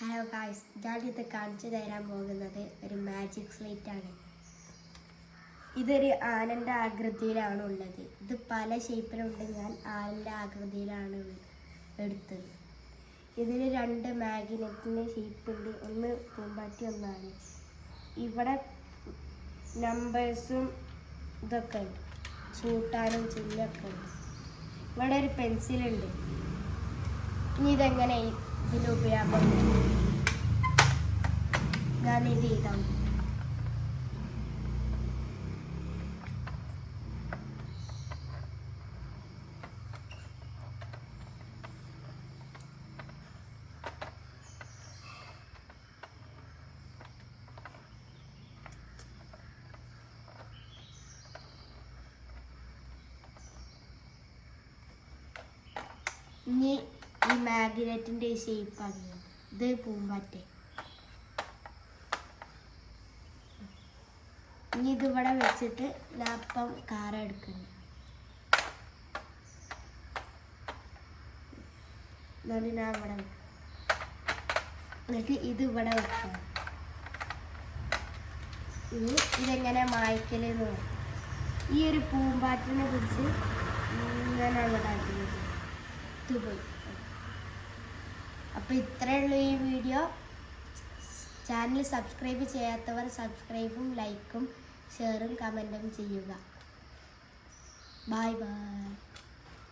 Hello guys, ഞാനിത് കാണിച്ചു തരാൻ പോകുന്നത് ഒരു മാജിക് സ്ലേറ്റ് ആണ്. ഇതൊരു ആനൻ്റെ ആകൃതിയിലാണ് ഉള്ളത്. ഇത് പല ഷേപ്പിലുണ്ട്. ഞാൻ ആനൻ്റെ ആകൃതിയിലാണ് എടുത്തത്. ഇതിൽ രണ്ട് മാഗ്നറ്റിൻ്റെ ഷേപ്പ് ഉണ്ട്. ഒന്ന് പൂമ്പാറ്റി, ഒന്നാണ്. ഇവിടെ നമ്പേഴ്സും ഇതൊക്കെ ഉണ്ട്, കൂട്ടാനും ചിഹ്നമൊക്കെ ഉണ്ട്. ഇവിടെ ഒരു പെൻസിലുണ്ട്. ഇനി ഇതെങ്ങനെ ഇതിലുപയോഗം ഞാനിത് ചെയ്താൽ ഇനി ഈ മാഗ്നറ്റിൻ്റെ ഷേപ്പാണ്. ഇത് പൂമ്പാറ്റ. ഇനി ഇതിവിടെ വെച്ചിട്ട് ഞാൻ അപ്പം കാറ എടുക്കുന്നു. എന്നിട്ട് ഞാൻ ഇവിടെ എന്നിട്ട് ഇതിവിടെ വെക്കണം. ഇനി ഇതെങ്ങനെ മായ്ക്കലെന്ന് പറയും. ഈ ഒരു പൂമ്പാറ്റിനെ കുറിച്ച് ഇങ്ങനെ ഇവിടെ ആക്കുന്നത് പോയി. അപ്പോൾ ഇത്രയേ ഉള്ളൂ ഈ വീഡിയോ. ചാനൽ സബ്സ്ക്രൈബ് ചെയ്യാത്തവർ സബ്സ്ക്രൈബും ലൈക്കും ഷെയറും കമൻറ്റും ചെയ്യുക. Bye bye.